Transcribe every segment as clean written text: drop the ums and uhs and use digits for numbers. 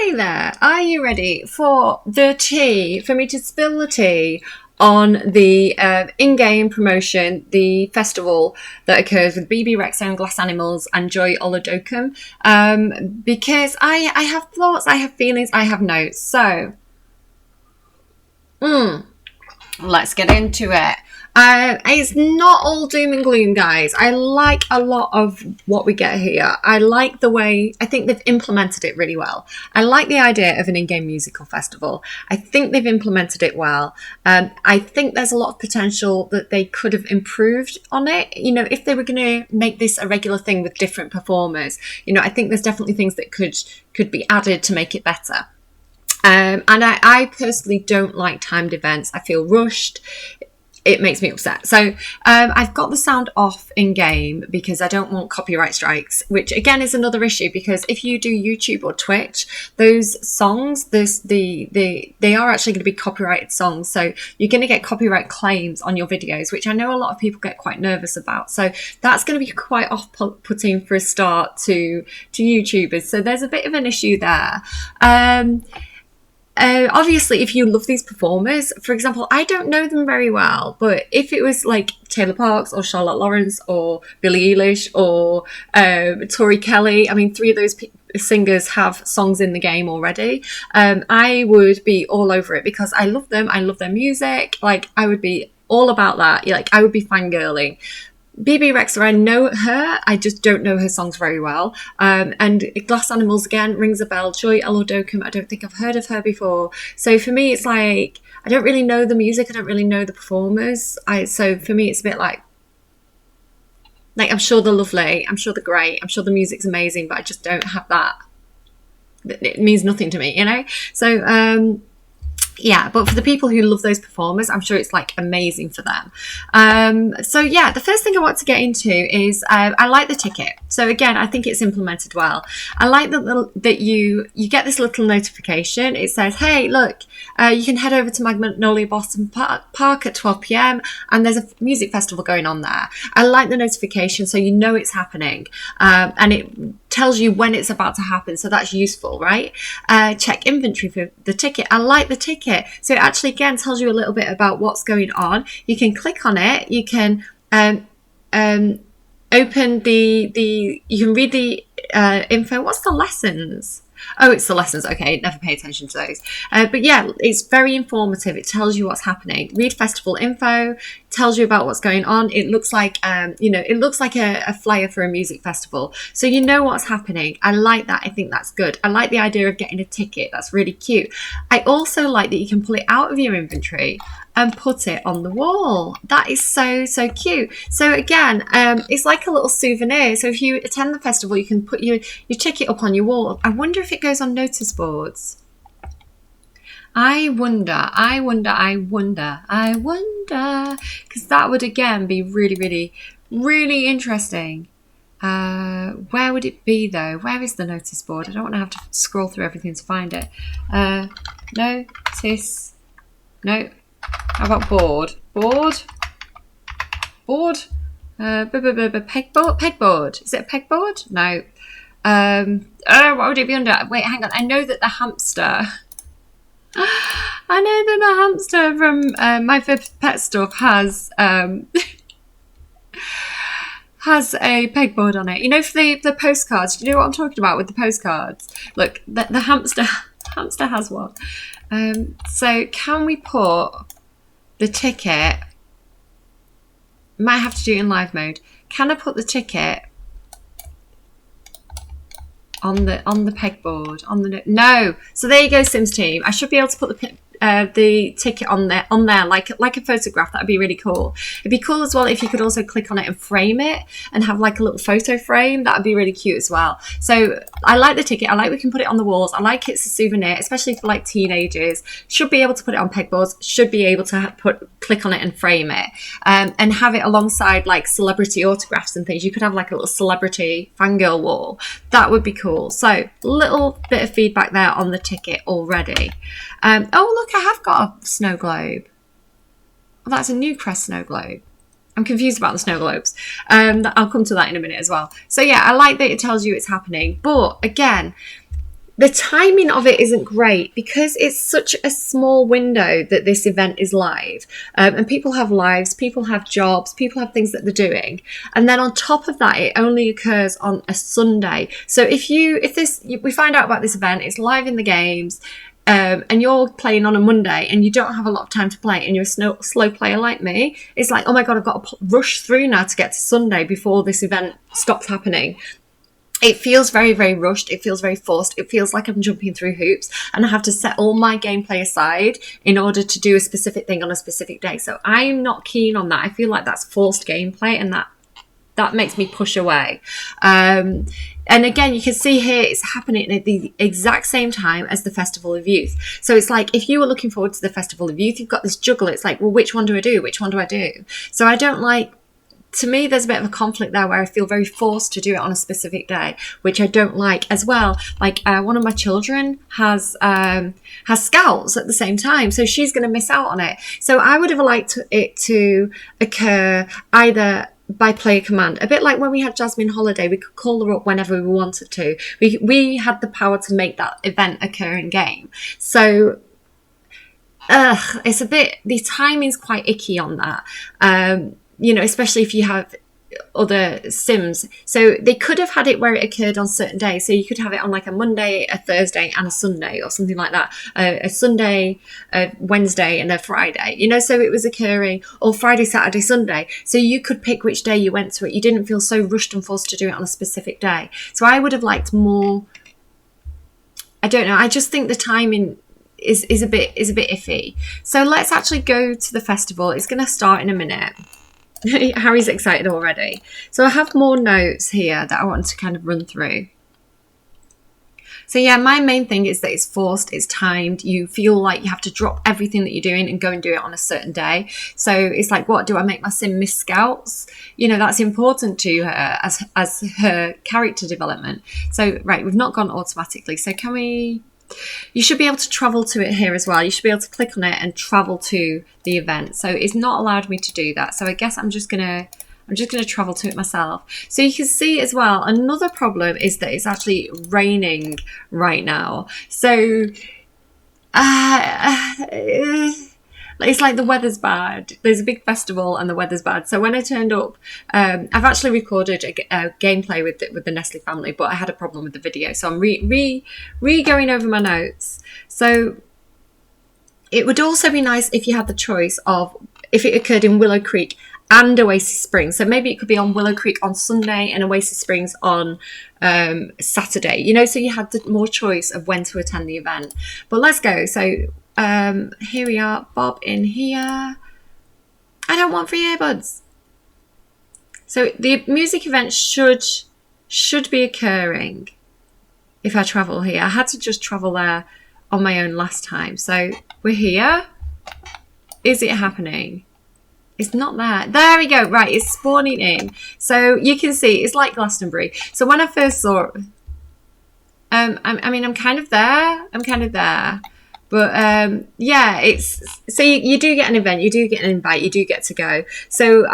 Hi there. Are you ready for the tea? For me to spill the tea on the in-game promotion, the festival that occurs with BB Rexha, Glass Animals, and Joy Olodokum? Because I have thoughts, I have feelings, I have notes. So, let's get into it. It's not all doom and gloom, guys. I like a lot of what we get here. I like the way, I think they've implemented it really well. I like the idea of an in-game musical festival. I think they've implemented it well. I think there's a lot of potential that they could have improved on it. You know, if they were going to make this a regular thing with different performers, you know, I think there's definitely things that could be added to make it better. And I personally don't like timed events. I feel rushed. It makes me upset. So I've got the sound off in game because I don't want copyright strikes, which again is another issue, because if you do YouTube or Twitch, those songs, they are actually going to be copyrighted songs. So you're going to get copyright claims on your videos, which I know a lot of people get quite nervous about. So that's going to be quite off-putting for a start to YouTubers. So there's a bit of an issue there. Obviously, if you love these performers, for example, I don't know them very well, but if it was like Taylor Parks or Charlotte Lawrence or Billie Eilish or Tori Kelly, I mean, 3 of those singers have songs in the game already. I would be all over it because I love them. I love their music. Like, I would be all about that. Like, I would be fangirling. BB Rexha, I know her, I just don't know her songs very well. And Glass Animals, again, rings a bell. Joy Olodokum, I don't think I've heard of her before. So for me, it's like, I don't really know the music, I don't really know the performers. So for me, it's a bit like, I'm sure they're lovely, I'm sure they're great, I'm sure the music's amazing, but I just don't have that. It means nothing to me, you know? So, yeah, but for the people who love those performers, I'm sure it's like amazing for them. So yeah, the first thing I want to get into is I like the ticket. So again, I think it's implemented well. I like that you get this little notification. It says, hey, look, you can head over to Magnolia Boston Park at 12 p.m. and there's a music festival going on there. I like the notification so you know it's happening, and it tells you when it's about to happen, so that's useful, right? Check inventory for the ticket. I like the ticket. So it actually again tells you a little bit about what's going on. You can click on it. You can open you can read the info. What's the lessons? Oh, it's the lessons. Okay, never pay attention to those. But yeah, it's very informative. It tells you what's happening. Read festival info, tells you about what's going on. It looks like, it looks like a flyer for a music festival. So you know what's happening. I like that. I think that's good. I like the idea of getting a ticket. That's really cute. I also like that you can pull it out of your inventory and put it on the wall. That is so cute. So again, it's like a little souvenir. So if you attend the festival, you can put your ticket up on your wall. I wonder if it goes on notice boards. I wonder, because that would again be really, really interesting. Where would it be though? Where is the notice board? I don't want to have to scroll through everything to find it. Notice, no. How about board? Pegboard. Is it a pegboard? No. What would it be under? Wait, hang on. I know that the hamster from My Fifth Pet Stuff has a pegboard on it. You know, for the postcards. Do you know what I'm talking about with the postcards? Look, the hamster has one. So can we put the ticket? Might have to do it in live mode. Can I put the ticket on the pegboard? No. So there you go, Sims team. I should be able to put the ticket on there like a photograph. That'd be really cool. It'd be cool as well if you could also click on it and frame it and have like a little photo frame. That'd be really cute as well. So I like the ticket. I like we can put it on the walls. I like it's a souvenir, especially for like teenagers. Should be able to put it on pegboards. Should be able to click on it and frame it, and have it alongside like celebrity autographs and things. You could have like a little celebrity fangirl wall. That would be cool. So little bit of feedback there on the ticket already. Oh look, I have got a snow globe. Oh, that's a new Crest snow globe. I'm confused about the snow globes. I'll come to that in a minute as well. So yeah, I like that it tells you it's happening. But again, the timing of it isn't great because it's such a small window that this event is live, and people have lives, people have jobs, people have things that they're doing, and then on top of that it only occurs on a Sunday. So if we find out about this event, it's live in the games, and you're playing on a Monday and you don't have a lot of time to play and you're a slow player like me, it's like, oh my god, I've got to rush through now to get to Sunday before this event stops happening. It feels very, very rushed. It feels very forced. It feels like I'm jumping through hoops and I have to set all my gameplay aside in order to do a specific thing on a specific day. So I'm not keen on that. I feel like that's forced gameplay, and that makes me push away. And again, you can see here it's happening at the exact same time as the Festival of Youth. So it's like, if you were looking forward to the Festival of Youth, you've got this juggle. It's like, well, which one do I do? Which one do I do? So I don't like, to me, there's a bit of a conflict there where I feel very forced to do it on a specific day, which I don't like as well. Like one of my children has scouts at the same time, so she's going to miss out on it. So I would have liked it to occur either by player command, a bit like when we had Jasmine Holiday. We could call her up whenever we wanted to. We had the power to make that event occur in game. So it's a bit, the timing's quite icky on that. You know, especially if you have other sims. So they could have had it where it occurred on certain days. So you could have it on like a Monday, a Thursday and a Sunday or something like that. A Sunday, a Wednesday and a Friday, you know, so it was occurring, or Friday, Saturday, Sunday. So you could pick which day you went to it. You didn't feel so rushed and forced to do it on a specific day. So I would have liked more, I don't know. I just think the timing is a bit iffy. So let's actually go to the festival. It's going to start in a minute. Harry's excited already. So I have more notes here that I want to kind of run through. So yeah, my main thing is that it's forced, it's timed. You feel like you have to drop everything that you're doing and go and do it on a certain day. So it's like, what, do I make my sim miss scouts? You know, that's important to her as her character development. So, right, we've not gone automatically. So can we... You should be able to travel to it here as well. You should be able to click on it and travel to the event. So it's not allowed me to do that. So I guess I'm just gonna travel to it myself. So you can see as well, another problem is that it's actually raining right now. So it's like the weather's bad. There's a big festival and the weather's bad. So when I turned up, I've actually recorded a gameplay with the Nestle family, but I had a problem with the video. So I'm going over my notes. So it would also be nice if you had the choice of, if it occurred in Willow Creek and Oasis Springs. So maybe it could be on Willow Creek on Sunday and Oasis Springs on Saturday, you know, so you had more choice of when to attend the event. But let's go. So here we are, Bob in here. I don't want free earbuds. So the music event should be occurring if I travel here. I had to just travel there on my own last time. So we're here. Is it happening? It's not there. There we go. Right, it's spawning in. So you can see it's like Glastonbury. So when I first saw it, I mean, I'm kind of there. But yeah, it's so you do get an event, you do get an invite, you do get to go. So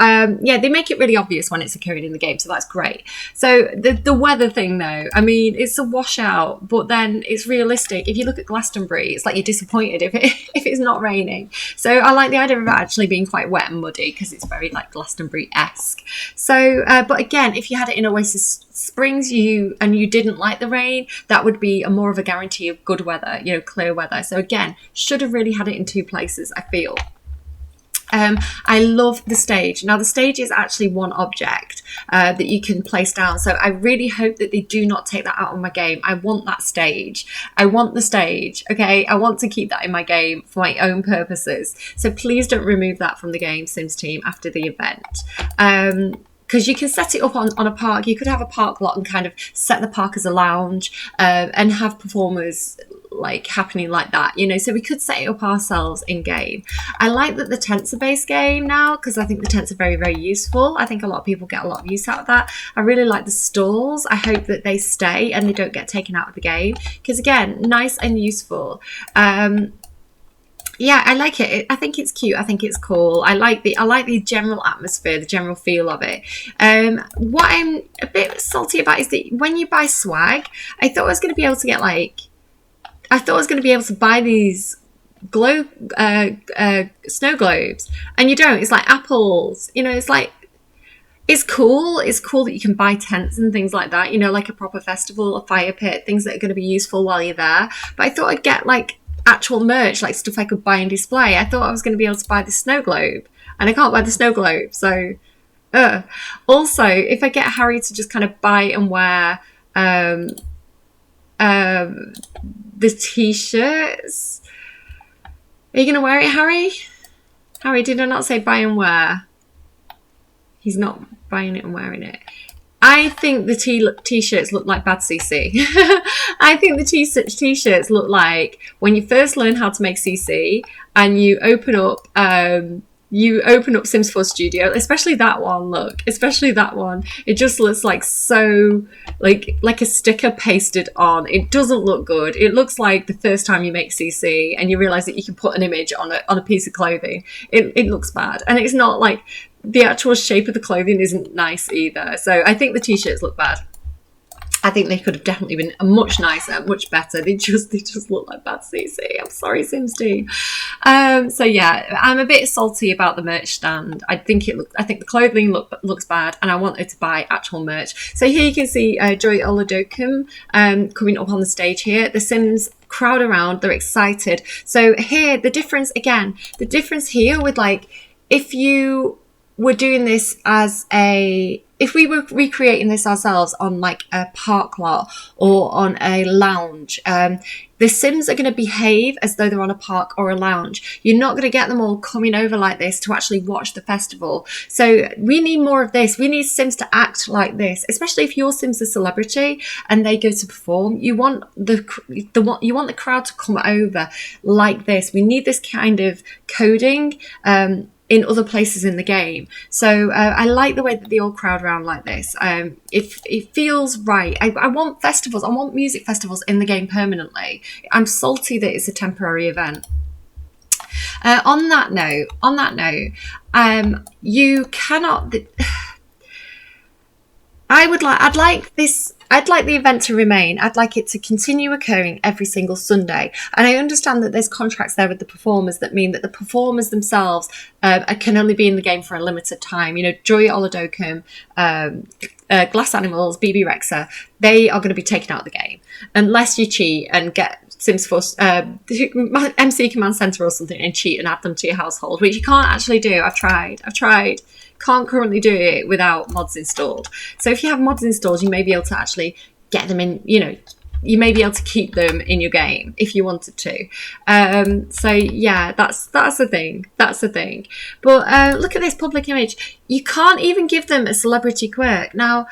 yeah, they make it really obvious when it's occurring in the game, so that's great. So the weather thing though, I mean, it's a washout, but then it's realistic. If you look at Glastonbury, it's like you're disappointed if it's not raining. So I like the idea of it actually being quite wet and muddy because it's very like Glastonbury-esque. So but again, if you had it in Oasis Springs you didn't like the rain, that would be a more of a guarantee of good weather, you know, clear weather. So again, should have really had it in two places, I feel. I love the stage. Now the stage is actually one object that you can place down, so I really hope that they do not take that out of my game. I want that stage. I want the stage, okay? I want to keep that in my game for my own purposes, so please don't remove that from the game, Sims team, after the event. Because you can set it up on a park. You could have a park lot and kind of set the park as a lounge and have performers like happening like that, you know, so we could set it up ourselves in game. I like that the tents are base game now because I think the tents are very, very useful. I think a lot of people get a lot of use out of that. I really like the stalls. I hope that they stay and they don't get taken out of the game because again, nice and useful. Yeah, I like it. I think it's cute. I think it's cool. I like the general atmosphere, the general feel of it. What I'm a bit salty about is that when you buy swag, I thought I was going to be able to get like I thought I was going to be able to buy these globe snow globes, and you don't. It's like apples, you know. It's like, it's cool. It's cool that you can buy tents and things like that, you know, like a proper festival, a fire pit, things that are going to be useful while you're there. But I thought I'd get like actual merch, like stuff I could buy and display. I thought I was going to be able to buy the snow globe, and I can't buy the snow globe. So, also, if I get Harry to just kind of buy and wear the t-shirts, are you going to wear it, Harry? Harry, did I not say buy and wear? He's not buying it and wearing it. I think the t-shirts look like bad CC. I think the t-shirts look like when you first learn how to make CC and you open up Sims 4 Studio, especially that one. Look, especially that one. It just looks like so like a sticker pasted on. It doesn't look good. It looks like the first time you make CC and you realize that you can put an image on a piece of clothing. It looks bad, and it's not like the actual shape of the clothing isn't nice either. So I think the t-shirts look bad. I think they could have definitely been much nicer, much better. They just look like bad CC. I'm sorry, Sims team. So yeah, I'm a bit salty about the merch stand. I think the clothing looks bad, and I wanted to buy actual merch. So here you can see Joy Oladokum coming up on the stage here. The Sims crowd around, they're excited. So here, the difference here with, like, if you were doing this if we were recreating this ourselves on like a park lot or on a lounge, the Sims are going to behave as though they're on a park or a lounge. You're not going to get them all coming over like this to actually watch the festival. So we need more of this. We need Sims to act like this, especially if your Sim's a celebrity and they go to perform. You want the crowd to come over like this. We need this kind of coding in other places in the game. So I like the way that they all crowd around like this. It feels right. I want festivals. I want music festivals in the game permanently. I'm salty that it's a temporary event. On that note, you cannot. I'd like the event to remain. I'd like it to continue occurring every single Sunday. And I understand that there's contracts there with the performers that mean that the performers themselves can only be in the game for a limited time. You know, Joy Oladokum, Glass Animals, BB Rexa, they are going to be taken out of the game unless you cheat and get Sims 4 MC Command Center or something and cheat and add them to your household, which you can't actually do. I've tried. Can't currently do it without mods installed. So if you have mods installed, you may be able to actually get them in, you know, you may be able to keep them in your game if you wanted to. So yeah, that's the thing. But look at this public image. You can't even give them a celebrity quirk. Now,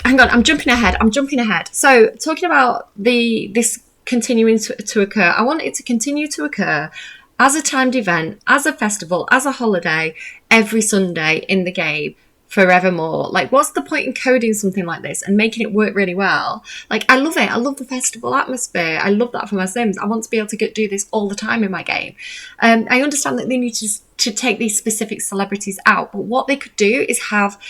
hang on, I'm jumping ahead. So talking about this continuing to occur, I want it to continue to occur as a timed event, as a festival, as a holiday, every Sunday in the game, forevermore. Like, what's the point in coding something like this and making it work really well? Like, I love it. I love the festival atmosphere. I love that for my Sims. I want to be able to do this all the time in my game. I understand that they need to take these specific celebrities out, but what they could do is have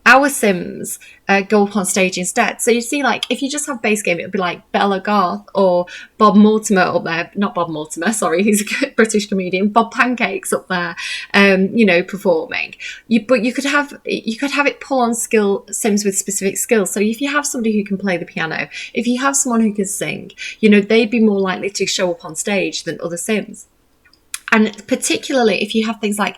our Sims go up on stage instead. So you see, like, if you just have base game, it would be like Bella Garth or Bob Mortimer up there. Not Bob Mortimer, sorry, he's a British comedian. Bob Pancakes up there, you know, performing. But you could have it pull on Sims with specific skills. So if you have somebody who can play the piano, if you have someone who can sing, you know, they'd be more likely to show up on stage than other Sims. And particularly if you have things like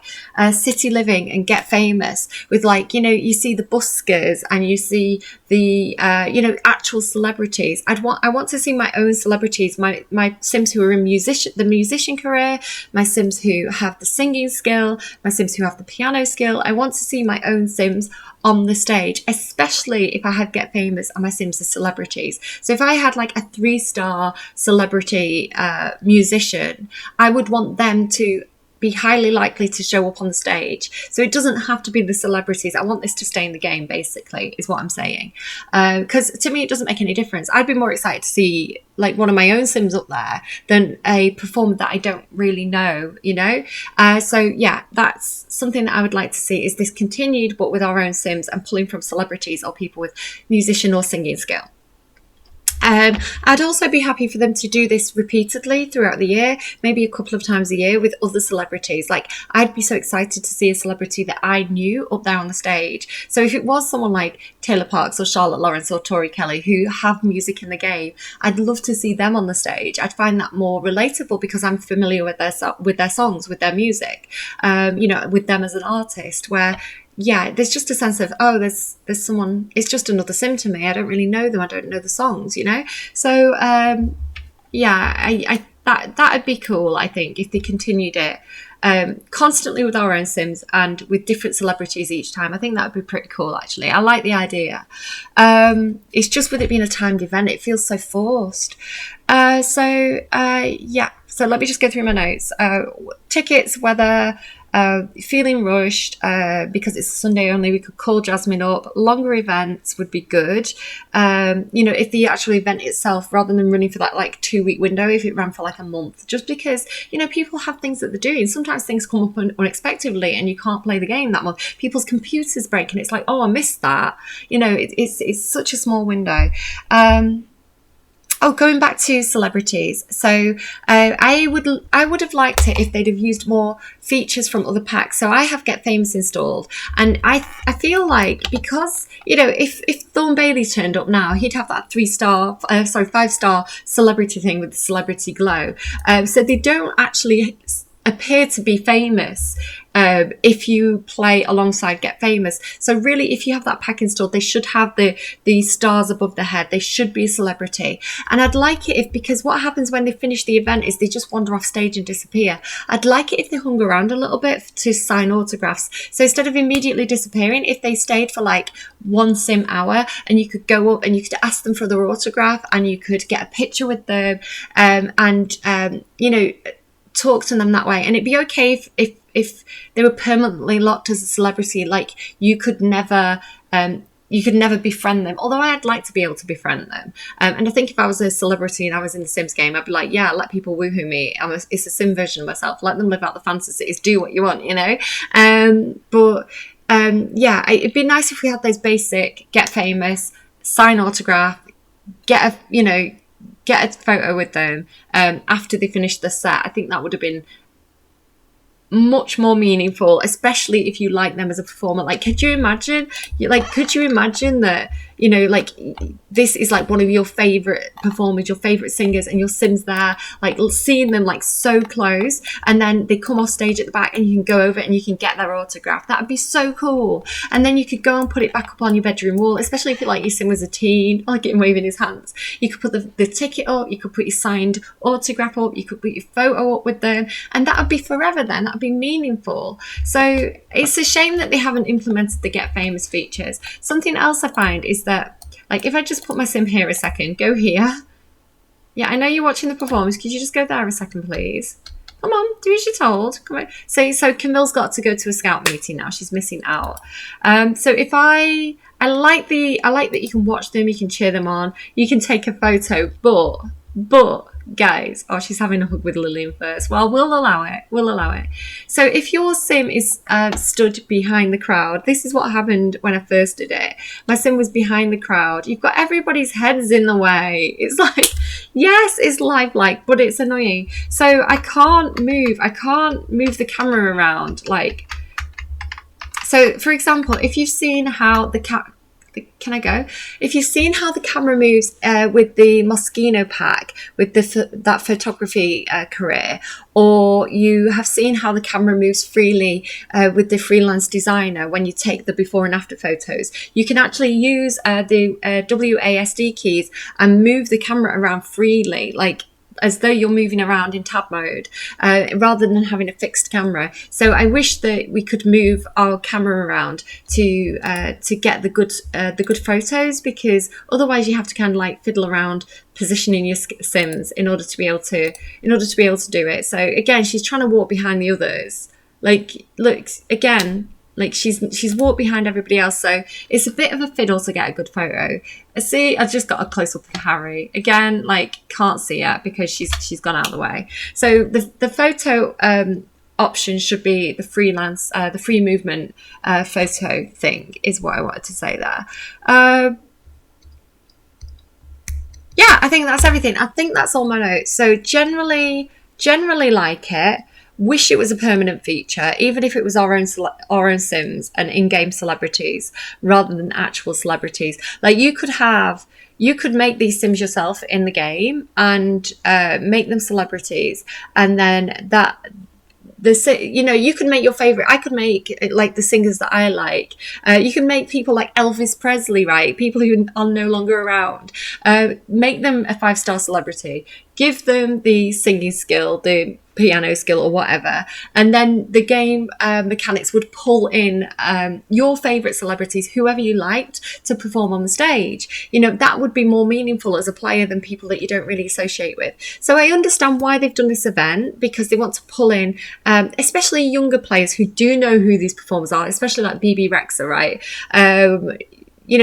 City Living and Get Famous with, like, you know, you see the buskers and you see the, you know, actual celebrities. I want to see my own celebrities, my Sims who are in the musician career, my Sims who have the singing skill, my Sims who have the piano skill. I want to see my own Sims on the stage, especially if I had Get Famous and my Sims are celebrities. So if I had like a 3-star celebrity musician, I would want them to be highly likely to show up on the stage. So it doesn't have to be the celebrities. I want this to stay in the game, basically, is what I'm saying. Because to me, it doesn't make any difference. I'd be more excited to see like one of my own Sims up there than a performer that I don't really know, you know? So yeah, that's something that I would like to see, is this continued, but with our own Sims and pulling from celebrities or people with musician or singing skill. I'd also be happy for them to do this repeatedly throughout the year, maybe a couple of times a year with other celebrities. Like, I'd be so excited to see a celebrity that I knew up there on the stage. So if it was someone like Taylor Parks or Charlotte Lawrence or Tori Kelly who have music in the game, I'd love to see them on the stage. I'd find that more relatable because I'm familiar with their songs, with their music, with them as an artist, where yeah, there's just a sense of, oh, there's someone, it's just another sim to me. I don't really know them. I don't know the songs, So, yeah, that'd be cool, I think, if they continued it constantly with our own sims and with different celebrities each time. I think that would be pretty cool, actually. I like the idea. It's just with it being a timed event, it feels so forced. Yeah, so let me just go through my notes. Tickets, whether feeling rushed because it's Sunday only, we could call Jasmine up. Longer events would be good. If the actual event itself, rather than running for that like 2-week window, if it ran for like a month, just because people have things that they're doing. Sometimes things come up unexpectedly and you can't play the game that month. People's computers break and it's like, oh, I missed that. It's such a small window. Going back to celebrities. So I would have liked it if they'd have used more features from other packs. So I have Get Famous installed, and I feel like, because if Thorn Bailey turned up now, he'd have that 5-star celebrity thing with the celebrity glow. So they don't actually appear to be famous if you play alongside Get Famous. So really, if you have that pack installed, they should have the stars above the head. They should be a celebrity. And I'd like it because what happens when they finish the event is they just wander off stage and disappear. I'd like it if they hung around a little bit to sign autographs. So instead of immediately disappearing, if they stayed for like 1 sim hour, and you could go up and you could ask them for their autograph and you could get a picture with them talk to them that way. And it'd be okay if they were permanently locked as a celebrity, like you could never befriend them, although I'd like to be able to befriend them. And I think if I was a celebrity and I was in the Sims game, I'd be like, yeah, let people woohoo me. It's a sim version of myself. Let them live out the fantasies, do what you want, it'd be nice if we had those basic Get Famous, sign autograph, get a photo with them after they finish the set. I think that would have been much more meaningful, especially if you like them as a performer. Like, could you imagine that this is like one of your favorite performers, your favorite singers, and your sims there, like seeing them like so close, and then they come off stage at the back and you can go over and you can get their autograph. That would be so cool. And then you could go and put it back up on your bedroom wall, especially if your sim was a teen. I like him waving his hands. You could put the ticket up, you could put your signed autograph up, you could put your photo up with them, and that would be forever then. That would be meaningful. So it's a shame that they haven't implemented the Get Famous features. Something else I find is that, like, if I just put my sim here a second, go here. Yeah, I know you're watching the performance. Could you just go there a second, please? Come on, do as you're told. Come on. So Camille's got to go to a scout meeting now. She's missing out. So if I like that you can watch them, you can cheer them on, you can take a photo, but guys, she's having a hug with Lillian first. Well, we'll allow it. So if your sim is stood behind the crowd, this is what happened when I first did it. My sim was behind the crowd. You've got everybody's heads in the way. It's like, yes, it's lifelike, but it's annoying. So I can't move the camera around. Like, so for example, if you've seen how if you've seen how the camera moves with the Moschino pack, with that photography career, or you have seen how the camera moves freely with the freelance designer when you take the before and after photos, you can actually use the WASD keys and move the camera around freely, like as though you're moving around in tab mode, rather than having a fixed camera. So I wish that we could move our camera around to get the good photos, because otherwise you have to kind of like fiddle around positioning your sims in order to be able to do it. So again, she's trying to walk behind the others. Like, look again. Like she's walked behind everybody else, so it's a bit of a fiddle to get a good photo. I just got a close up of Harry again. Like, can't see it because she's gone out of the way. So the photo option should be the freelance, the free movement photo thing is what I wanted to say there. Yeah, I think that's everything. I think that's all my notes. So generally like it. Wish it was a permanent feature, even if it was our own Sims and in-game celebrities rather than actual celebrities. Like you could make these Sims yourself in the game and make them celebrities, and then you could make your favorite. I could make like the singers that I like. You can make people like Elvis Presley, right? People who are no longer around. Make them a 5-star celebrity. Give them the singing skill, the piano skill, or whatever, and then the game mechanics would pull in your favorite celebrities, whoever you liked, to perform on the stage. That would be more meaningful as a player than people that you don't really associate with. So I understand why they've done this event, because they want to pull in especially younger players who do know who these performers are, especially like BB Rexa, right?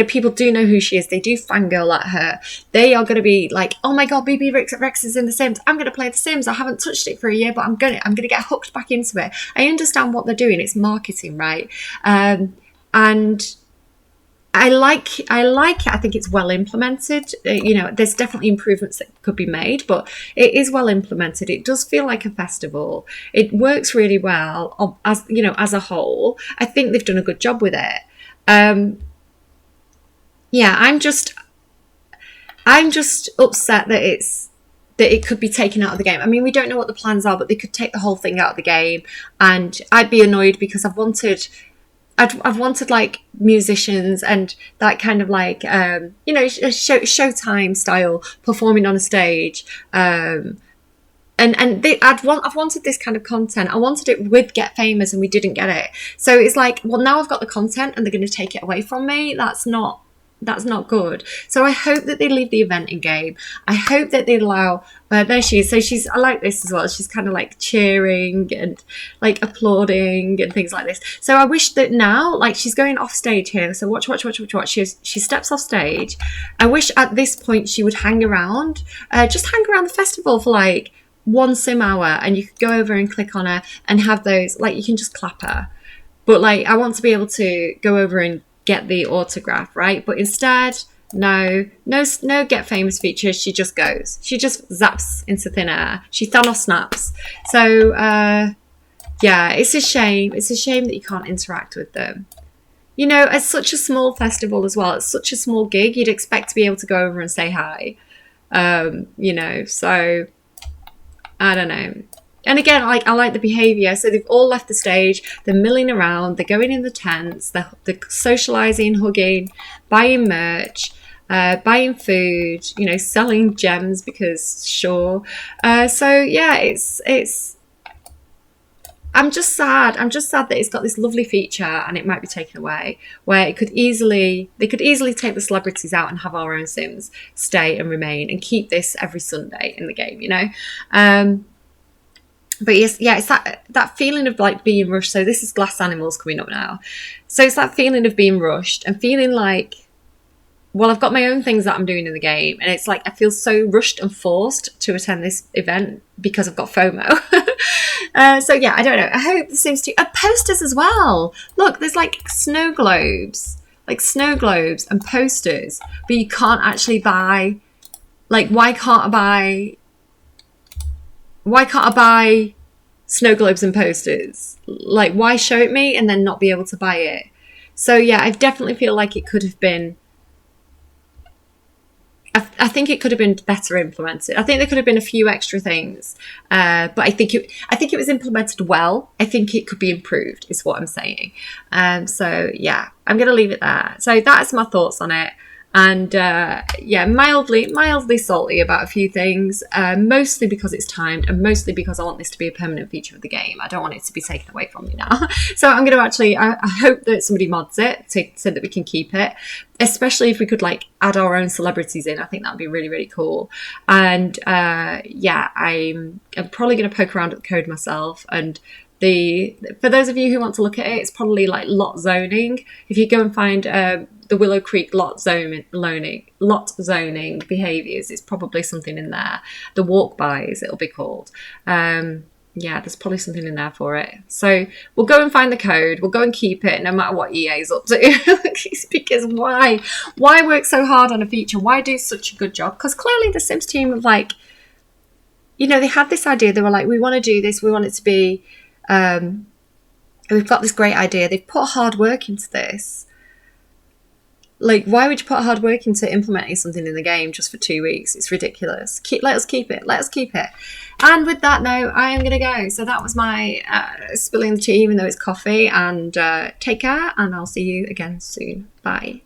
People do know who she is. They do fangirl at her. They are going to be like, oh my God, BB Rex is in The Sims. I'm going to play The Sims. I haven't touched it for a year, but I'm going to get hooked back into it. I understand what they're doing. It's marketing, right? And I like it. I think it's well implemented. There's definitely improvements that could be made, but it is well implemented. It does feel like a festival. It works really well as a whole. I think they've done a good job with it. Yeah, I'm just upset that it could be taken out of the game. I mean, we don't know what the plans are, but they could take the whole thing out of the game, and I'd be annoyed because I've wanted like musicians and that kind of like Showtime style performing on a stage. I've wanted this kind of content. I wanted it with Get Famous, and we didn't get it. So it's like, well, now I've got the content, and they're going to take it away from me. That's not good. So I hope that they leave the event in game. I hope that they allow. There she is. So I like this as well. She's kind of like cheering and like applauding and things like this. So I wish that now, like, she's going off stage here. So watch. She steps off stage. I wish at this point she would hang around, just hang around the festival for like 1 sim hour, and you could go over and click on her and have those, like, you can just clap her. But like, I want to be able to go over and get the autograph, right? But instead, no Get Famous features. She just goes. She just zaps into thin air. She Thanos snaps. So yeah, it's a shame. It's a shame that you can't interact with them. It's such a small festival as well. It's such a small gig. You'd expect to be able to go over and say hi. So I don't know. And again, I like the behaviour. So they've all left the stage. They're milling around. They're going in the tents. They're socialising, hugging, buying merch, buying food. Selling gems because sure. So yeah, it's. I'm just sad. I'm just sad that it's got this lovely feature and it might be taken away. Where they could easily take the celebrities out and have our own Sims stay and remain and keep this every Sunday in the game. But yes, yeah, it's that feeling of like being rushed. So this is Glass Animals coming up now. So it's that feeling of being rushed and feeling like, well, I've got my own things that I'm doing in the game. And it's like, I feel so rushed and forced to attend this event because I've got FOMO. So yeah, I don't know. I hope this seems to... posters as well. Look, there's like snow globes and posters. But you can't actually buy... Like, why can't I buy snow globes and posters? Like, why show it me and then not be able to buy it? So yeah, I definitely feel like it could have been... I think it could have been better implemented. I think there could have been a few extra things, but I think it was implemented well. I think it could be improved, is what I'm saying. So yeah, I'm going to leave it there. So that's my thoughts on it. And yeah, mildly salty about a few things, mostly because it's timed and mostly because I want this to be a permanent feature of the game. I don't want it to be taken away from me now. So I'm going to actually, I hope that somebody mods it so that we can keep it, especially if we could like add our own celebrities in. I think that would be really, really cool. And yeah, I'm probably going to poke around at the code myself. And for those of you who want to look at it, it's probably like lot zoning. If you go and find the Willow Creek lot zoning behaviours, it's probably something in there. The walk-bys, it'll be called. Yeah, there's probably something in there for it. So we'll go and find the code. We'll go and keep it no matter what EA's up to. Because why? Why work so hard on a feature? Why do such a good job? Because clearly the Sims team of like, you know, they had this idea. They were like, we want to do this. We want it to be, we've got this great idea. They've put hard work into this. Like, why would you put hard work into implementing something in the game just for 2 weeks? It's ridiculous. Let us keep it. Let us keep it. And with that note, I am going to go. So that was my spilling the tea, even though it's coffee. And take care, and I'll see you again soon. Bye.